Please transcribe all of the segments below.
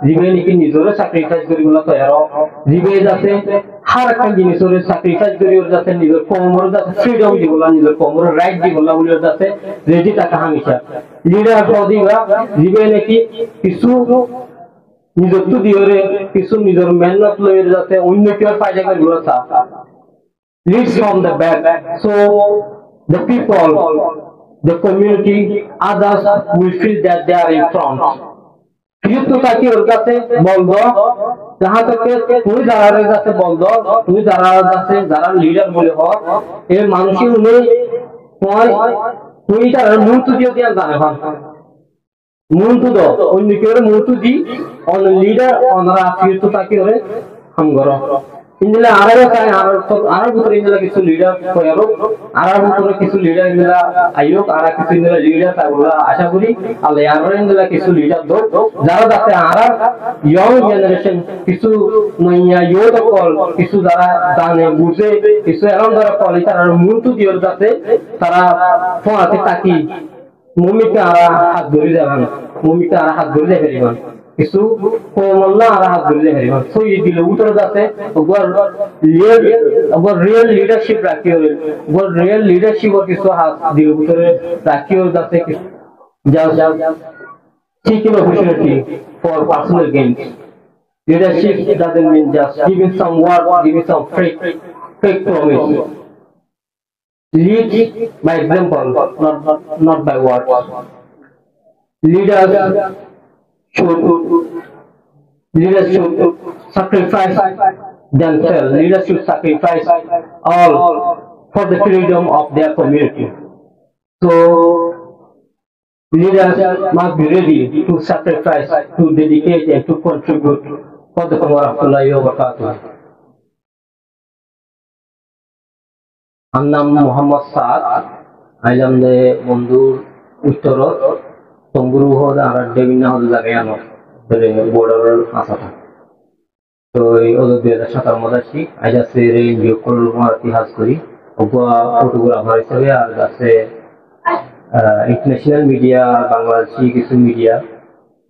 জিবে নাকি নিজরে স্যাক্রিফাইস করি বলা তো এর জিবে যাতে হার একটা জিনিসরে স্যাক্রিফাইস করি ওর যাতে নিজের কমর যাতে ফ্রিডম দি বলা নিজের কমর রাইট দি বলা বলি ওর যাতে রেডি থাকা হামেশা লিডার হদিবা জিবে নাকি কিছু নিজের তো দিওরে কিছু নিজের মেহনত লইয়ে যাতে অন্য কেউ ফায়দা করে বলা চা leads from the back so the people the community others will feel that they are in front কিন্তু তাকে ওর কাছে বলবো যাহা থেকে তুমি যারা কাছে বলবো তুমি যারা কাছে যারা লিডার বলে হোক এই মানুষই উনি তুমি তার মূর্তি দিয়ে দিয়ে জানে ভান মূর্তি দাও অন্য কেউ মূর্তি দি অন্য লিডার অনরা ফিরতো তাকে ওরে হামগর ইনলা আরো চাই আরো ভিতরে ইনলা কিছু লিডার কয়ারো আরো ভিতরে কিছু লিডার ইনলা আইয়ো আর কিছু ইনলা লিডার তাগুলা আশা করি আল্লাহ আরো ইনলা কিছু লিডার দো যারা যাতে আর ইয়ং জেনারেশন কিছু নইয়া ইয়ো কল কিছু যারা জানে বুঝে কিছু এরকম যারা কল তারা মূর্তি দিও যাতে তারা ফোনাতে তাকি মুমিকা আর হাত ধরে যাবেন মুমিকা আর হাত ধরে যাবেন কিছু কোমল্লা আর হাত ধরে যাবেন সো এই দিলে উত্তর যাতে ওগর রিয়েল লিডারশিপ রাখিও ওগর রিয়েল লিডারশিপ ও কিছু হাত দিলে উত্তরে রাখিও যাতে যাও seeking opportunity for personal gain leadership doesn't mean just giving some word giving some fake promise lead by example not by words leaders should sacrifice themselves leaders should sacrifice all for the freedom of their community so leaders must be ready to sacrifice to dedicate and to contribute for the warahmatullahi wabarakatuh আমার নাম মোহাম্মদ সাদ আইলাম দে বন্ধুর উত্তরত তম্বুরু হদ আর দেবিনা হদ লাগে আনো বলে border আসাটা তো এই ওদের 2017 মধ্যে আসি আজ আছে রে বিয়কল ইতিহাস করি ওগা ফটোগ্রাফার হিসেবে আর আছে ইন্টারন্যাশনাল মিডিয়া বাংলাদেশি কিছু মিডিয়া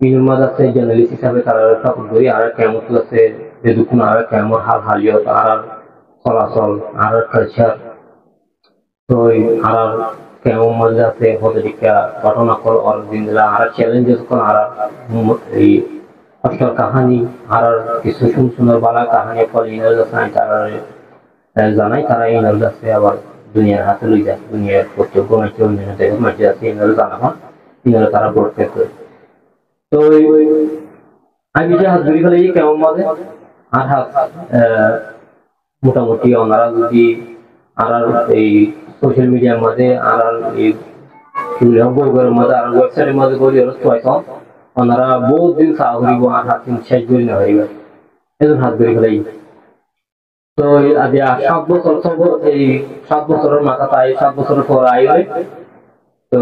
ইনমাদ আছে জার্নালিস্ট হিসাবে তারা সাপোর্ট করি আর কেমন আছে যে দুকুন আর কেমন হালিয়ত আর চলাচল আর কালচার তো আর কেমন মজা আছে হদিকা ঘটনা কল আর দিনলা আর চ্যালেঞ্জেস কোন আর এই আসল কাহিনী আর কিছু সুন্দর বালা কাহিনী কল ইনার জানাই তারা জানাই তারা ইনার কাছে আবার দুনিয়ার হাতে লই যায় দুনিয়ার প্রত্যেক কোনো অন্যান্য দেশের মাঝে আছে ইনার জানা হয় ইনার তারা ব্রডকাস্ট করে তো আমি যে হাত ধরি ফেলে কেমন মজা আর হাত মোটামুটি ওনারা যদি আর এই সোশ্যাল মিডিয়ার মধ্যে আর এই বইগুলোর মধ্যে আর ওয়েবসাইটের মধ্যে বলি হয়তো ওনারা বহুত দিন সাহা করিব আর হাত শেষ করি না হইব এজন হাত ধরি ফেলাই তো আজ 7 বছর এই 7 বছরের মাথা তাই 7 বছরের পর আইলে তো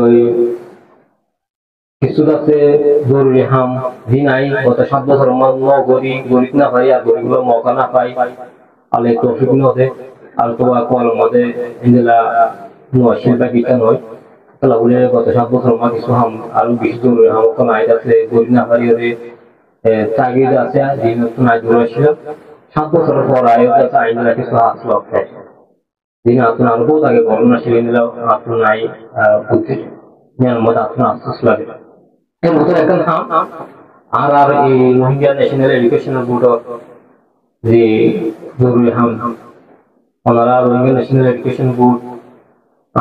কিছু আছে জরুরি হাম দিনাই গত 7 বছরের মধ্যে গরিব না পাই আর গরিবগুলো মৌকা না পাই আলে তৌফিক নদে আর তো কলম মধ্যে ইন্দলা শিল্পা কিটা নয় তাহলে বলে গত 7 বছর মা কিছু হাম আরো বেশি জরুরি হাম কোন আইড আছে গরিব না পাই ওরে তাগিদ আছে দিন তো নাই দূরে ছিল 7 বছরের পর আইড আইনলা কিছু হাত লক্ষ্য দিন আপনি আরো বহুত আগে গণনা শিখে নিলাম আপনি নাই বুঝতে জ্ঞান মধ্যে আপনার আফসোস লাগে এর মতো একটা হাম আর এই রোহিঙ্গা ন্যাশনাল এডুকেশন বোর্ড যে জরুরি হাম ওনারা রোহিঙ্গা ন্যাশনাল এডুকেশন বোর্ড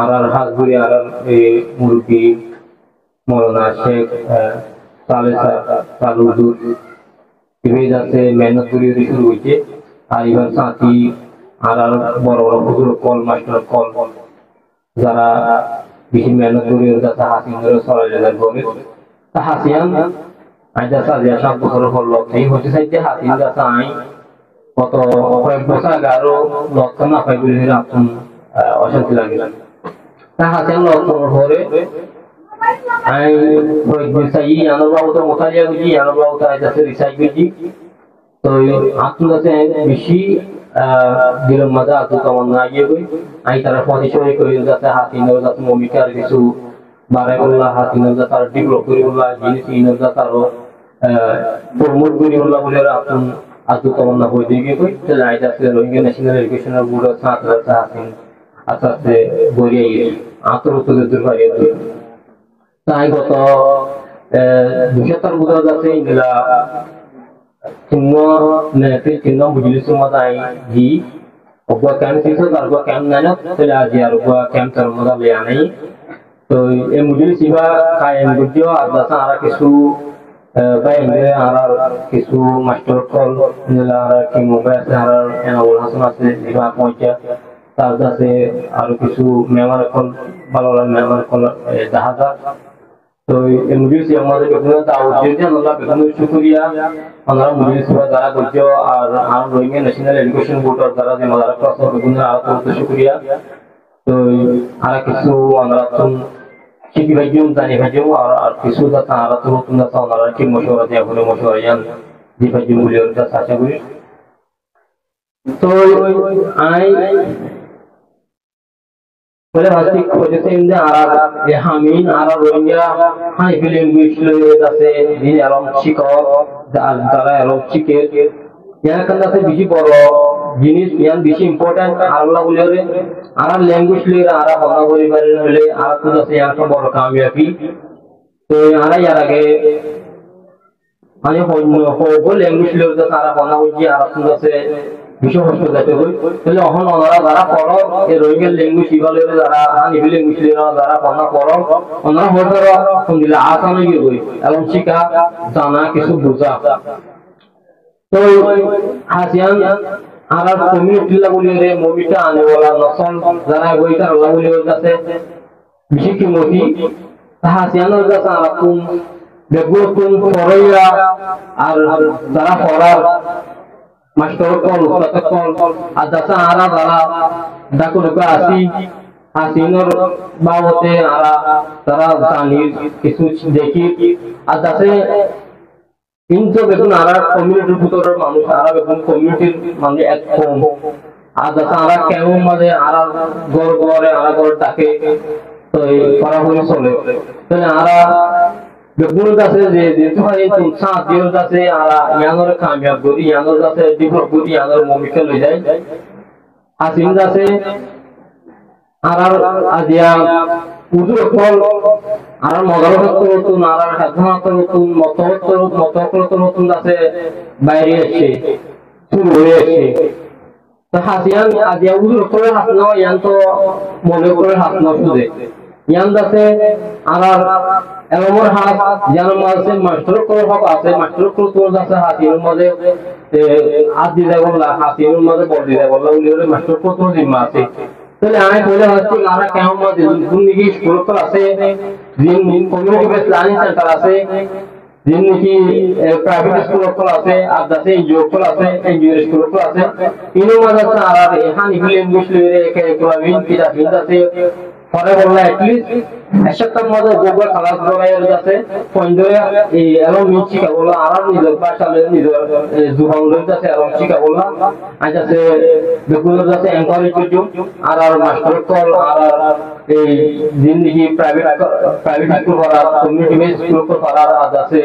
আর হাজগুড়ি আর এই মুরব্বী মৌলানা শেখ তালুদুর ইভেজ আছে মেহনত করি শুরু হয়েছে আর ইভান সাথী আর বড় বড় হুজুর কল মাস্টার কল যারা বেশি মেহনত করি যাতে হাসিনের সরাইলের গমে তা হাসিয়ান আইদা সাজিয়া 7 বছর হল লক্ষ্যই হচ্ছে সাইতে হাসিন যাতে আই কত কয়েক বছর আগে আরো লক্ষ্য না পাই বলে আপন অশান্তি লাগে তা হাসিয়ান লক্ষ্য হরে আই কয়েক বছর ই আনবাবু তো মোতালিয়া বুঝি আনবাবু তো আইদাছে রিসার্চ বুঝি তো আপন যাতে বেশি দিলের মজা আতু কেমন না গিয়ে বই আই তারা পজিশনে করে যাতে হাসিনের যাতে মমিকার কিছু বাড়াই বললা হাসিনের যাতে আর ডেভেলপ করে বললা জিনিস ইনের যাতে আরো প্রমোট করি বললা বলে আপন আতু তমন্না হয়ে দিয়ে কই তাহলে আইতা আছে রোহিঙ্গা ন্যাশনাল এডুকেশন বোর্ড সাত রাস্তা আছেন আস্তে আস্তে গড়িয়ে গেছে আন্তর্জাতিক দূর হয়ে তাই গত 200 বোধ আছে ইংলা চিহ্ন চিহ্ন বুঝলি সুমাদাই জি অগা ক্যাম্প ছিল তারপর ক্যাম্প নাই না তাহলে আজ আর অগা ক্যাম্প তার মধ্যে লে আনাই তো এই মুজিল সিবা কায়েম বুঝিও আদাসা আর কিছু বাইরে আর কিছু মাস্টার কল আর কি মোবাইল আছে আর এনাউল হাসান আছে যেটা পৌঁছা তার কাছে আর কিছু মেমার কল ভালো লাগে মেমার কল জাহাজা তো এই মুজিল সিবা আমাদের বিভিন্ন দাওয়াত দিয়ে আল্লাহ বিভিন্ন শুকরিয়া আমরা মুজিল সিবা দ্বারা বুঝিও আর রোহিঙ্গা ন্যাশনাল এডুকেশন বোর্ড দ্বারা যে মাদার ক্লাস বিভিন্ন আর শুকরিয়া তো আর কিছু আমরা শিখি ভাইজুম জানি ভাইজুম আর কিছু দাতা আর তো নতুন দাতা ওনারা কি মশওয়ারা দিয়ে বলে মশওয়ারা জান জি ভাইজুম বলে ওর কাছে আশা করি তো আই বলে ভাষিক প্রজেক্টে ইন্দে আর যে হামিন আর রোহিঙ্গা হাই ল্যাঙ্গুয়েজ লয়ে আছে দিন আলম শিখো যারা আলম শিখে ইয়ার কাছে বেশি বড় জিনিস ইয়ান বেশি ইম্পর্টেন্ট আল্লাহ বলে আর ল্যাঙ্গুয়েজ লয়ে আর ভালো পরিবারের হলে আর তো আছে ইয়ার বড় কামিয়াবি তো আর ইয়ার আগে মানে হো ল্যাঙ্গুয়েজ লয়ে তারা ভালো হইছে আর তো আছে বিশ্ব হসপিটালে হই তাহলে এখন ওনারা যারা পড়ো এই রোহিঙ্গা ল্যাঙ্গুয়েজ ইভালে যারা হানিবি ল্যাঙ্গুয়েজ লয়ে যারা ভালো পড়ো ওনারা হয়তো শুনলে আসান হয়ে গই এবং শিখা জানা কিছু বুঝা তো হাসিয়ান আর কমিউনিটি বলি রে মুভিটা আনে বলা নসল যারা বইটা আল্লাহ বলি ওর কাছে বেশি কি মতি হাসিয়ানের কাছে আর কোন বেগুন ফরাইয়া আর যারা ফরার মাস্টার কল কল আর দাসা আরা যারা ডাকুর আসি হাসিনের বাবতে আরা তারা জানি কিছু দেখি আর দাসে কিন্তু বেগুন আর কমিউনিটির ভিতরের মানুষ আর বেগুন কমিউনিটির মানে এক কম আর যাতে আর কেমন মানে আর গড় গড়ে আর গড় ডাকে তো এই করা হয়ে চলে তাহলে আর বেগুন কাছে যে যেহেতু হয় সাত দিন কাছে আর ইয়ানোর কামিয়াব করি ইয়ানোর কাছে ডেভেলপ করি ইয়ানোর ভূমিকা লই যায় হাসিন কাছে আর আজিয়া উজুর ফল আর মগরগত নতুন আর সাধারণত নতুন মতকত নতুন আছে বাইরে এসে শুরু হয়ে এসে তো হাসিয়ান আজিয়া উজুর ফলের হাত নাও ইয়ান তো মনে করে হাত নাও শুধু ইয়ান আছে আর এমন হাত যেন আছে মাস্টার করে হক আছে মাস্টার করে তোর আছে হাসিয়ার মধ্যে হাত দিতে বললা হাসিয়ার মধ্যে বল দিতে বললা উনি মাস্টার করে তোর জিম্মা আছে তাহলে আমি বলে হচ্ছে আমরা কেমন মধ্যে দুর্নীতি স্কুল আছে দিন কমিউনিটি বেস লার্নিং সেন্টার আছে দিন নাকি প্রাইভেট স্কুল আছে আর দাসে এনজিও আছে এনজিও স্কুল আছে ইনো মাঝে আর এখানে ল্যাঙ্গুয়েজ লইরে একে একভাবে কিটা হিন্দ আছে পরে বললা অ্যাটলিস্ট একসাথে মধ্যে গোবর খালাস দরাইয়ের কাছে পয়েন্টয়া এই এলো মিচিকা বলা আর নিজের ভাষা নিজের জুবান লই কাছে আর মিচিকা বলা আজ আছে বেগুনের কাছে এনকারেজ করছো আর মাস্টার কল আর এই জিন্দেগি প্রাইভেট স্কুল করা কমিউনিটি বেস স্কুল করা আজ আছে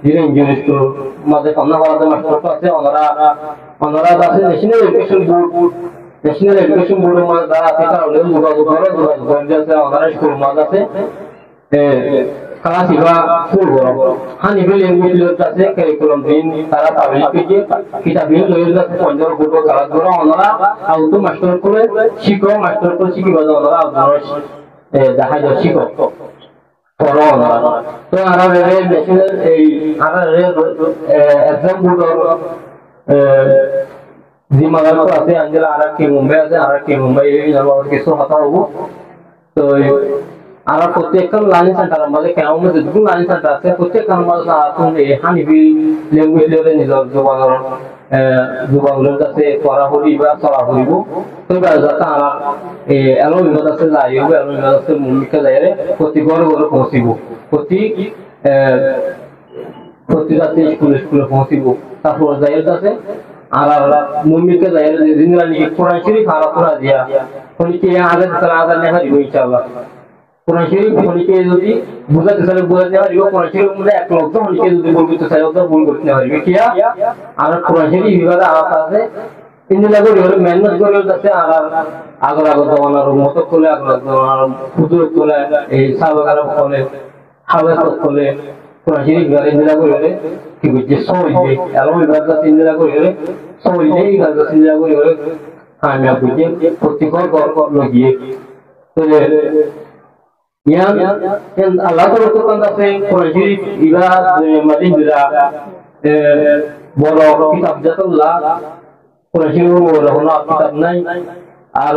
যিনি ইঞ্জিনিয়ারিং স্কুল মধ্যে কন্যা করাতে মাস্টার আছে ওনারা আছে national education board national education বোর্ডের মধ্যে যারা আছে তারা যোগাযোগ করে ওনারা স্কুল মধ্যে আছে ক্লাস ইবা ফুল বড় হানিবি ল্যাঙ্গুয়েজ আছে কারিকুলাম দিন তারা পাবলিক পেজে কিতাব দিন লইল আছে পঞ্জাব বোর্ড ক্লাস করে ওনারা আউটো মাস্টার করে শিখো মাস্টার করে শিখি বাজা ওনারা আপনারা দেখা যায় শিখো পড়ো ওনারা তো আর ন্যাশনাল এই আর এক্সাম বোর্ড জিম্মাদার তো আছে আঞ্জেলা আর কি মুম্বাই আছে আর কি মুম্বাই এই নাম কিছু হতা হবো তো আর প্রত্যেকটা লার্নিং সেন্টার আমাদের কেমন যেটুকু লার্নিং সেন্টার আছে প্রত্যেকটা আমাদের আসুন এই হানিবি ল্যাঙ্গুয়েজ লরে নিজের জোগানোর কাছে পড়া হলি বা চলা হলিব তো যাতে আর এলো বিপদ আছে যাই হবে এলো বিপদ আছে ভূমিকা যাই প্রতি ঘরে ঘরে পৌঁছিব প্রতি রাতে স্কুলে পৌঁছিব তারপর যাই আছে আর মুমিকে যাই দিনরা নিয়ে কোরআন শরীফ আর কোরআন দিয়া কোন কি আগে তারা আদান দেখা দিব ইনশাআল্লাহ কোরআন শরীফ হলিকে যদি বুঝাতে চাইলে বুঝাতে পারিব, কোরআন শরীফের মধ্যে এক লক্ষ হলিকে যদি ভুল করতে চাই তো ভুল করতে পারিবে কিয়া। আর কোরআন শরীফ বিভাগে আলাদা আছে ইন্দিলা করে হলে মেহনত করে যাচ্ছে। আর আগর আগর জমানার মত করলে আগর জমানার হুজুর করলে এই সাহাবাগার করলে হাওয়াজ করলে কোরআন শরীফ বিভাগে ইন্দিলা করে হলে কি বুঝছে সময় যে এমন বিভাগ আছে ইন্দিলা করে হলে সময় যে বিভাগ আছে ইন্দিলা করে হলে আমি বুঝে প্রত্যেকর গড় লগিয়ে তো yang Allah Taala আছে কোরআন শরীফ ইবা মাদিনা বড় কিতাব জাতুল্লাহ কোরআন শরীফ বড় হলো কিতাব নাই। আর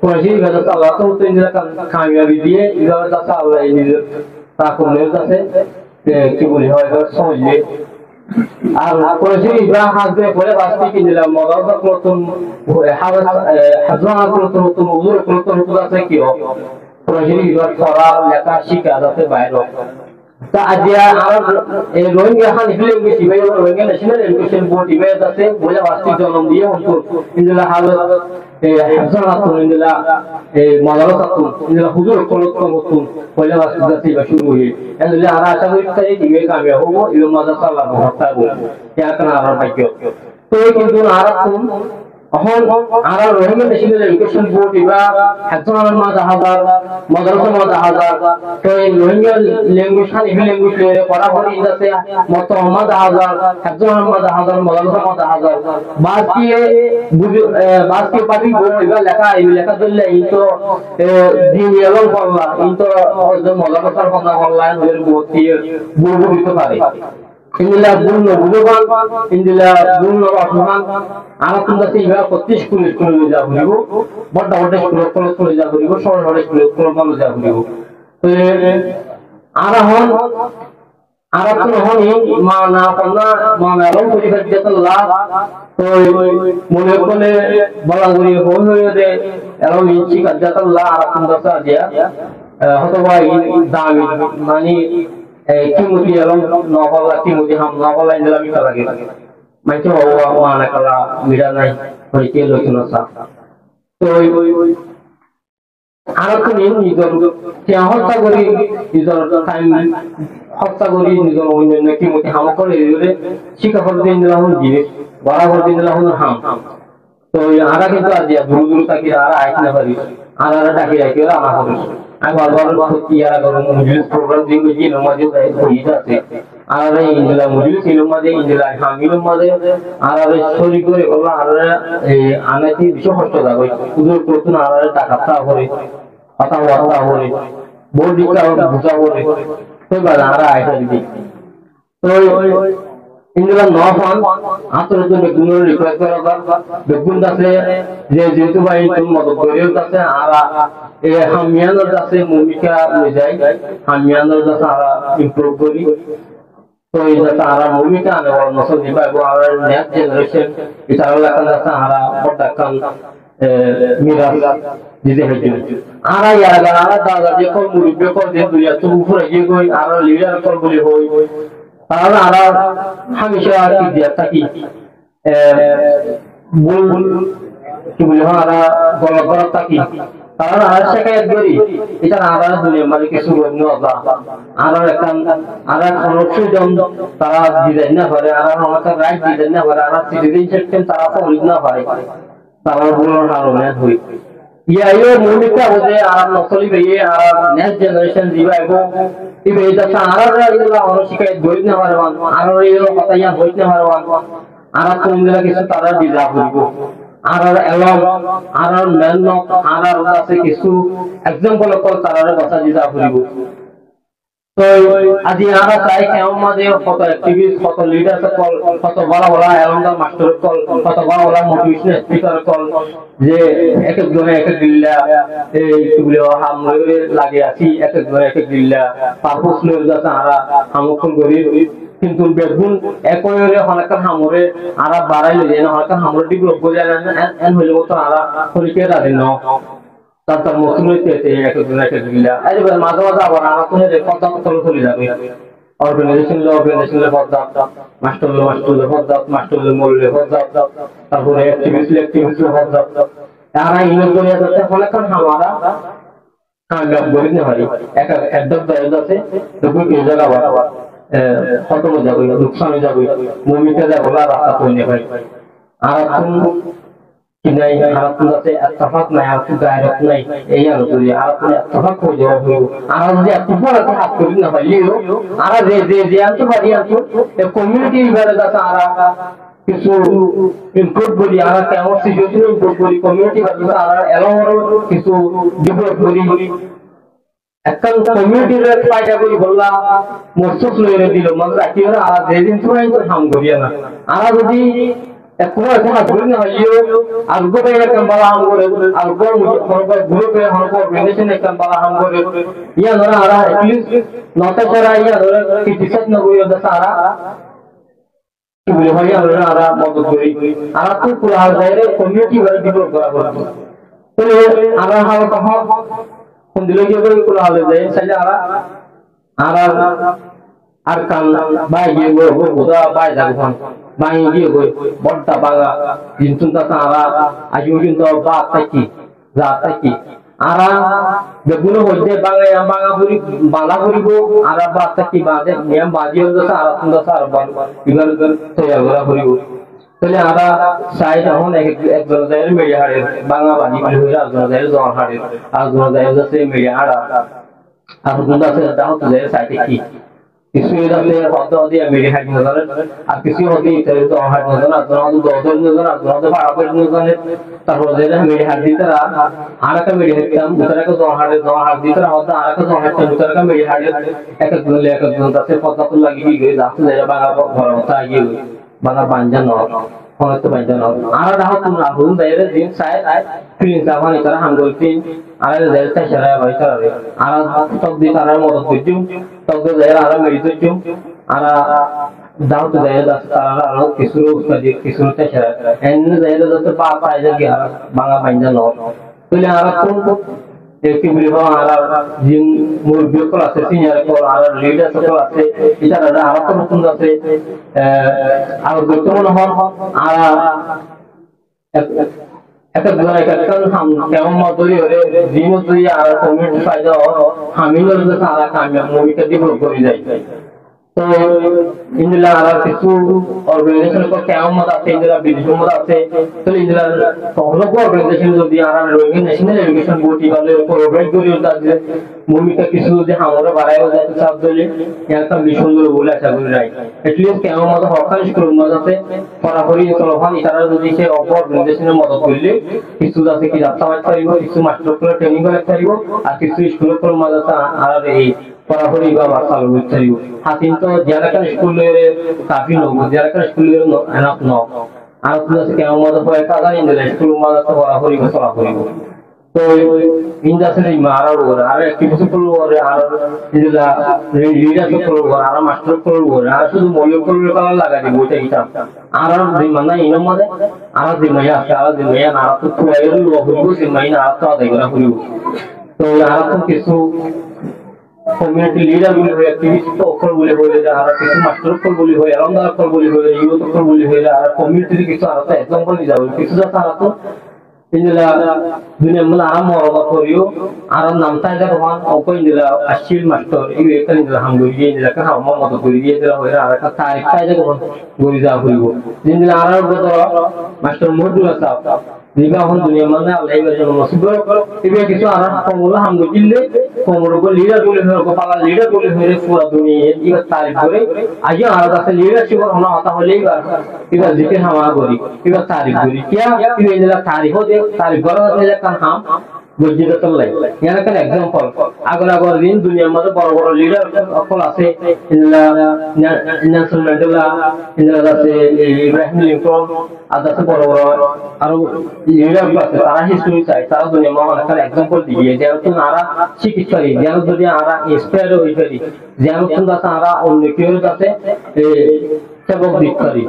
কোরআন শরীফ আল্লাহ তাআলা ইনজা কামিয়াবি দিয়ে ইবা দাসা আল্লাহ ইনজা তা কোনের কাছে কি বলি হয় সহজে। আর কোরআন শরীফ ইবা হাজবে পরে বাস্তি কি দিলাম মওলানা নতুন হাজরা নতুন উজুর নতুন আছে কি কোরআন শরীফ পড়া লেখা শিখা যাতে বাইরে তা আজিয়া আর এই রোহিঙ্গা খান হিলে গেছি ভাই Rohingya national education board image আছে বলে বাস্তিক জন্ম দিয়ে হতো ইনলা হালত হাজারাত ইনলা মাদারাত ইনলা হুজুর কলত হতো বলে বাস্তিক আছে বা শুরু হয়ে এনলে আর আশা করি তাই দিবে কামিয়াব হবো ইলো মাদ্রাসা আল্লাহ হত্যা বলে ইয়া কেন আর ভাগ্য তো কিন্তু আর কোন এখন আর রোহিঙ্গা ন্যাশনাল এডুকেশন বোর্ড ইবা হাজার হাজার মাদ্রাসা হাজার তো এই রোহিঙ্গা ল্যাঙ্গুয়েজ খান এই ল্যাঙ্গুয়েজ পড়াপড়ি যাচ্ছে মত হাজার হাজার মাদ্রাসা হাজার বাকি পাবি ইবা লেখা এই লেখা দিলে এই তো দিন এলং করলা এই তো মাদ্রাসার কথা করলা এর ভর্তি বুঝু দিতে পারে ইন্দিলা বুন্য বুঝবান ইন্দিলা বুন্য অপমান আর তোমরা সেইবা 25 স্কুল যা বলিব বড় বড় স্কুল যা বলিব সরল স্কুল মানুষ যা বলিব আর হন আর কোন হনি মানা পনা মানা রং পরিবার যেতল্লাহ তো মনে কোনে বলাগুড়ি হয়ে রে এরম ইঞ্চি কাজাতল্লাহ আর তোমরা সাজিয়া হতবা দামি মানে Timothy along novel Timothy ham novel in the Lamika lagi. Macam orang mana kalau miranai pergi lokasi sa. So anak ni nizar tiang hotta gori nizar time hotta gori nizar orang ni Timothy ham kalau ini sika pergi ni lahun jenis, bara pergi ni lahun ham. So anak itu aja dulu tak kira ayat ni beri, anak tak kira anak harus. আমি বারবার ইয়ারা গরম মজলিস programme দিই যে নমাজে হই যাচ্ছে আর এই in-law মজলিস ইলমাদে in-law Hamill মাদে আর শরী করে বলা আর এই আনাতি বিষয় কষ্ট দাও উদর করতুন আর টাকাটা করে কথা কথা করে বডিটা বুঝা করে তো বালা আর আইটা দিই তো ইনলা নফান আতর তো বেগুনের রিকোয়েস্ট করা বেগুন দাসে যে যেহেতু ভাই তুমি মদত করিও দাসে আর এই হামিয়ানোর দাসে ভূমিকা লয়ে যায় হামিয়ানোর দাসে আর ইমপ্রুভ করি তো এই দাসে আর ভূমিকা আনে নসল দিবা এবং আর নেক্সট জেনারেশন এটা লাগান দাসে আর বড়কান মিরাস দিতে হইছে আর ইয়ারা আর দাদা যে কোন মুরিবে কোন যে দুনিয়া তো উপরে গিয়ে কই আর লিডার কোন বলি হই তাহলে আর হামেশা কি দিয়া থাকি বল কি বলি আর গলা থাকি তাহলে আর শিকায়ত করি এটা আর দুনিয়া মানে কিছু বন্ধু আল্লাহ আর এখন আর অনুচ্ছেদন তারা ডিজাইন না করে আর আমাদের রাইট ডিজাইন না করে আর সিটিজেনশিপ তারা ফলো না করে তারা বলার কারণে হই ইয়াইও ভূমিকা বলে আর নসলি ভাইয়ে আর নেক্সট জেনারেশন দিবা এবং ইবে এটা আর এগুলা অনশিকায়ত গরিব না পারবান আর এগুলো কথা ইয়া হইত না পারবান আর কোন দিলা কিছু তারা দিজা হইব আর এলম আর মেহনত আর আছে কিছু एग्जांपल কল তারা কথা দিজা হইব তো আজি আমরা চাই কেমন মাঝে কত অ্যাক্টিভিস্ট কত লিডার কল কত বড় বড় এলমদার মাস্টার কল কত বড় বড় মোটিভেশনাল স্পিকার কল যে এক এক জনে এক এক দিল্লা এই কি হামলে লাগে আছি এক এক জনে এক এক দিল্লা পারপোজ লয়ে যাচ্ছে আমরা হামখন করি কিন্তু বেগুন একইরে হনকার হামরে আরা বাড়াইলে যেন হনকার হামরে ডেভেলপ করে এন হইলো তো আরা হরিকে রাজি ন তার মুসলিমতে এক এক জনে এক এক দিল্লা এই মাঝে মাঝে আবার আমরা তো রে কথা চলে যাবে অর্গানাইজেশন পদ্মাত মাস্টার পদ্মাত মাস্টার মূল্য পদ্মাত তারপরে অ্যাক্টিভিস্ট পদ্মাত তারা ইমেল করে যাচ্ছে হনকার হামারা কামিয়াব করি না পারি একা একদম দরদ আছে তো কি জায়গা বাবা কত মজা করি নুকসান হয়ে যাবে মুমিতে যা বলা রাস্তা পৌঁছে পারি আর কোন কি নাই আর কোন আছে ইত্তেফাক নাই আর কোন গায়রত নাই এই আর করি আর কোন ইত্তেফাক হয়ে যাবে আর যদি ইত্তেফাক আছে হাত করি না পারলেও আর যে আনতে পারি আনতো এই কমিউনিটি ইবাদত আছে আর কিছু ইমপ্রুভ করি আর কেমন সিচুয়েশন ইমপ্রুভ করি কমিউনিটি ইবাদত আর এলাকার কিছু ডেভেলপ করি এখন কমিউনিটির ফায়দা করি বললা মসজিদ লইরে দিল মানে রাখি আর যেদিন সময় তো কাম করিয়া না আর যদি কোনো একটা করি না হইও আর গো ভাই একটা বালা হাম করে আর গো মুঝে গ্রুপে हमको অর্গানাইজেশন একটা বালা হাম করে ইয়া ধরা আর এটলিস্ট নটা করা ইয়া ধরা কি দিশত না হইও দা সারা কি বলে ভাই আমরা আর মদত করি আর তো পুরো হাল যায় কমিউনিটি ওয়ার্ক ডেভেলপ করা করব তো আর হাল কখন কোন দিলে গিয়ে পুরো হাল যায় সাইলে আর কান বাই গিয়ে গো গোদা বাই যাগফান বাই গিয়ে গো বড়টা বাগা কিন্তু তা সারা আজু কিন্তু বাত থাকি রাত থাকি আরা বেগুনো হইতে বাঙা পুরি বালা করিব আর বাত থাকি বাদে নিয়ম বাজিও দসা আর সুন্দর সার বান ইগাল তৈয়ার করা করিব তাহলে আরা সাইড এখন একজন যায় মেয়ে হাড়ে বাঙা বাজি বলি হইরা একজন যায় জন হাড়ে আর জন যায় দসে মেয়ে হাড়া আর সুন্দর আছে দাও তো যায় সাইডে কি কিছু এদাতে হয়তো দিয়ে মেরে হাট নজর আর কিছু হতে ইত্যাদি তো হাট নজর আর জন্য দদল নজর আর জন্য পারাপের নজর তারপর যেটা মেরে হাট দিতরা আরেকটা মেরে হাটতাম উতারাকে জন হাট দিতরা হয়তো আরেকটা জন হাটতাম উতারাকে মেরে হাট এক একজন তাতে পদ্মাতুল লাগিয়ে গিয়ে যাচ্ছে যেটা বাঙা ঘর মতো আগিয়ে বাঙা বাঞ্জা নর হয়তো বাঞ্জা নর আর রাহত তোমরা হুন দাইরে দিন সাইড ক্রিন সাবান ইতারা হাঙ্গলতিন আর দেলতা সারা ভাইতা আর তক দি তারার মদত করজুম তক দেয় আর মেরি করজুম আর দাও তো দেয় দাস তারা আর কিছুতে সারা এন দেয় দাস পাপ পায় যে বাঙা বাঞ্জা নর তাহলে আর কোন একটি বলিব আর জিন মুরগি কল আছে সিনিয়র কল আর লিডার কল আছে ইতারা আর তো নতুন আছে আর বর্তমান হন আর একটা গুণা একটা হাম কেমন মতই হরে জিম তুই আর কমিউনিটি ফায়দা হামিলের যে সারা কামিয়াব মুভিটা ডেভেলপ করে যায় তো ইন্দিলা আর কিছু অর্গানাইজেশন কো কেমন মত আছে ইন্দিলা বিদেশ মত আছে তো ইন্দিলা সহলো অর্গানাইজেশন যদি আর রোহিঙ্গা ন্যাশনাল এডুকেশন বোর্ড ইবালে প্রোভাইড করি তাদের মুভিটা কিছু যদি আমরা বাড়ায়ও যাতে সব দলে একটা মিশন করে বলে আশা করি রাই এটলিস্ট কেমন মত হকার স্কুল মত আছে পড়াপড়ি চলমান ইতারা যদি সে অর্গানাইজেশনের মদত করলে কিছু আছে কি রাস্তা মাছ পারিব কিছু মাস্টার করে ট্রেনিং করে পারিব আর কিছু স্কুল করে মদত আর এই পড়াপড়ি বা চালু করতে পারিব হাতিন তো যারা স্কুলের কাফি লোক যারা স্কুলের এনাফ ন আর তুমি আছে কেমন মত হয় কাজা ইন্দিলা স্কুল মদত পড়াপড়ি বা চলা করিব তো ইন্ডাস্ট্রি মারার ওরে আর একটি কিছু করব ওরে আর ইন্দিলা লিডারশিপ করব আর মাস্টার করব আর শুধু মূল্য করব কালা লাগা দিব ওইটা হিসাব আর মানে ইনো মধ্যে আর দিমাইয়া আছে আর দিমাইয়া না তো তুইয়ের লোক হইব দিমাইয়া আর তো আদায় করা করিব তো আর তো কিছু কমিউনিটি লিডার বলে হয় অ্যাক্টিভিস্ট তো অকল বলে হয় আর কিছু মাস্টার অকল বলে হয় আলাদা অকল বলে হয় ইউথ অকল বলে হয় আর কমিউনিটি কিছু আর তো एग्जांपल দি যাবে কিছু যা আর তো ইন্দিলা দুনিয়া মানে আরাম মরবা করিও আরাম নামতা যা ভগবান অকল ইন্দিলা আশিল মাস্টার এই একটা ইন্দিলা হাম গরি ইন্দিলা কা হাম মত গরি দিয়ে দেওয়া হয় আর একটা তারিখ পাই যা ভগবান গরি যা হইব ইন্দিলা আরাম বদর মাস্টার মজুরা সাহেব দিবা হন দুনিয়া মানে আল্লাহ এর জন্য নসিব এবে কিছু আর কমলা হাম গিলে কোমর গো লিডার বলে হয় গো পালা লিডার বলে হয় পুরো দুনিয়া এই তারিখ করে আজ আর কাছে লিডারশিপ হনা হতা হলেই এবার জিকে হামা গরি এবার তারিখ গরি কিয়া ইলা তারিখ দে তারিখ গরা হলে কান হাম বুঝিতে চললাই ইয়ার একটা एग्जांपल আগর দিন দুনিয়ার মধ্যে বড় বড় লিডার অকল আছে ইল্লা নেলসন ম্যান্ডেলা ইল্লা আছে ইব্রাহিম লিঙ্কন আছে বড় বড় আর লিডার আছে তারা হিস্টরি চাই তারা দুনিয়ার মধ্যে একটা एग्जांपल দিয়ে যেন তো নারা শিক্ষিত পারি যেন যদি আরা ইন্সপায়ার হই পারি যেন তোমরা তারা অন্য কেউ কাছে সবক দিক পারি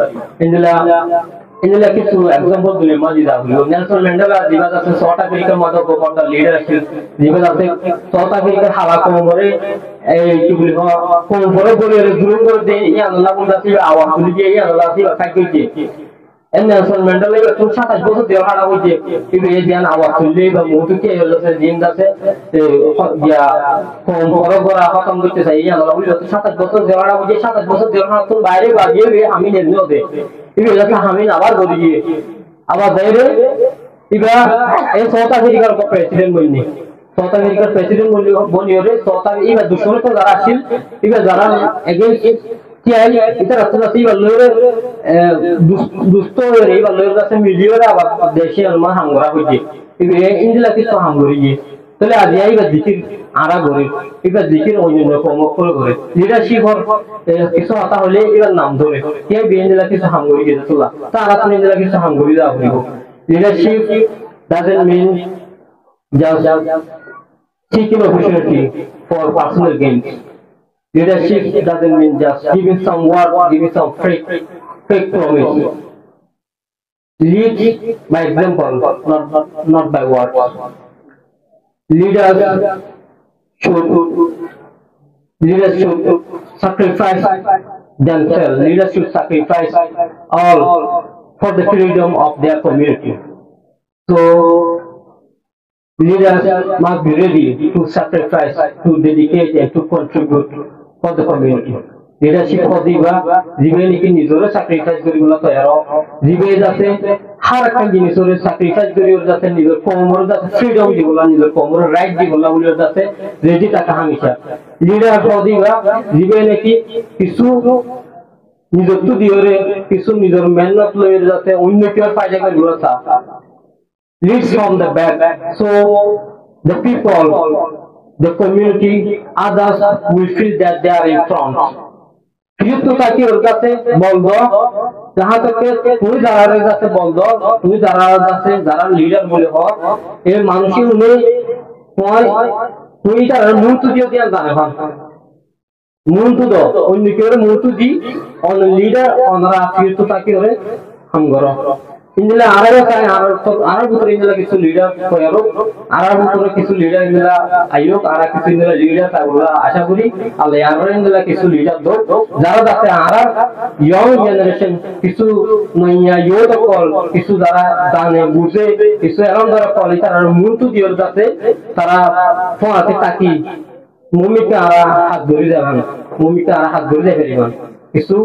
ইন্দিলা কিছু एग्जांपल দিলে মাঝি দাও নেলসন ম্যান্ডেলা দিবা আছে সাউথ আফ্রিকার মধ্যে বড় লিডার আছে দিবা আছে সাউথ আফ্রিকার হালা কোমরে এই কি বলি কোমরে বলে জুলুম করে দেই ইয়া আল্লাহ বন্ধা আছে আওয়াজ তুলি দিয়ে ইয়া আল্লাহ আছে খাইতে নেলসন ম্যান্ডেলা তো 27 বছর দেওয়া হারা হইছে ইবে জ্ঞান আওয়াজ তুললে বা মুতুকে হচ্ছে জিন আছে ইয়া কম বড় বড় খতম করতে চাই ইয়া বলা হইলো 27 বছর দেওয়া হারা হইছে 27 বছর দেওয়া হারা তো বাইরে বাগিয়ে আমি নেন দে ইবে লেখা আমি আবার বলি আবার বাইরে ইবা এই সাউথ আফ্রিকার প্রেসিডেন্ট বলনি সাউথ আফ্রিকার প্রেসিডেন্ট বলি ওরে সাউথ ইবা দুশ্মন তো যারা আসছিল ইবা যারা এগেইনস্ট কি আই এটা রাস্তা ইবা লরে দুষ্ট হয়ে ইবা লরে আছে মিলিয়ন আবার দেশে আলমা হাঙ্গরা হইছে ইবে ইন্দিলা কিছু হাঙ্গরি তাহলে আজ ইবা দিকির আরা করে ইবা দিকির অন্য কমকল করে লিডারশিপর কিছু কথা হলে এবার নাম ধরে কে বিএনদিলা কিছু হাঙ্গরি গেছে তোলা তারা তুমি ইন্দিলা কিছু হাঙ্গরি দাও leadership doesn't mean just seeking opportunity for personal gains. Leadership doesn't mean just giving some word, giving some fake promise. Lead by example, not by words. Leaders should sacrifice themselves. Leaders should sacrifice all for the freedom of their community. So leaders must be ready to sacrifice, to dedicate and to contribute for the community. Leadership for diba jibe niki nijore sacrifice kori bola tayaro jibe jate har ekta jinisore sacrifice kori jate nijor komor jate freedom dibola nijor komor right dibola boli jate ready taka hamisha leader for diba jibe niki kisu নিজত্ব দিওরে কিছু নিজের মেহনত লয়ে যাতে উন্নতির ফায়দা করে গুলোছা leads from the back so the people the community others will feel that they are in front কিন্তু তাকে ওর কাছে বলদো যাহা থেকে তুই যারা কাছে বলদো তুই যারা কাছে যারা লিডার বলে হ এই মানুষই উনি তুই তার মূর্তি দিয়ে দিয়া জানে muntu do onni kere muntu di on leader onara afirtu takire hangoro indila araga kai arar butor indila kisu leader koyaro arar butor kisu leader indila ayok ara kisu indila leader tagola asha kori alle arar indila kisu leader do jara date arar young generation kisu noya yoda kol kisu jara dane buze kisu eram dara kol tarar muntu dior date tara foate taki মুমিকে আরা হাত ধরে যাবেন মুমিকে আরা হাত ধরে যাবেন কিছু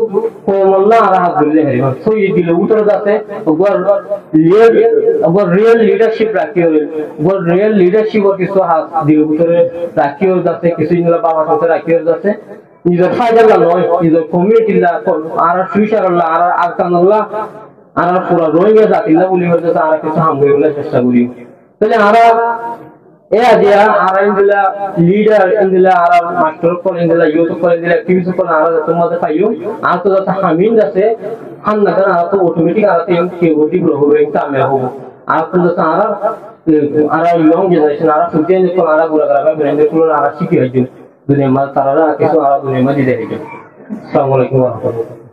কোমল্লা আরা হাত ধরে যাবেন সো এই দিলে উত্তর যাচ্ছে ওগর রিয়েল লিডারশিপ রাখিও ওগর রিয়েল লিডারশিপ ও কিছু হাত দিলে উত্তরে রাখিও যাচ্ছে কিছু নিলা বাবা সাথে রাখিও যাচ্ছে নিজের ফায়দা নয় নিজের কমিউনিটি লা আর ফিউচার লা আর আরকানুল্লাহ আর পুরো রোহিঙ্গা জাতিলা বলি হচ্ছে আর কিছু হামগইলা চেষ্টা করি তাহলে আরা dia ara indila leader indila ara master ko indila youth ko indila activists ko ara tumade payo ato jata hamin jase han nagar ara to automatic ara te ke bodi grow hobe kame hobo ato jata ara young generation ara future ko ara gura gara brand ko ara sikhi hajin dunia ma tarara kisu ara dunia ma di dehe assalamu alaikum warahmatullahi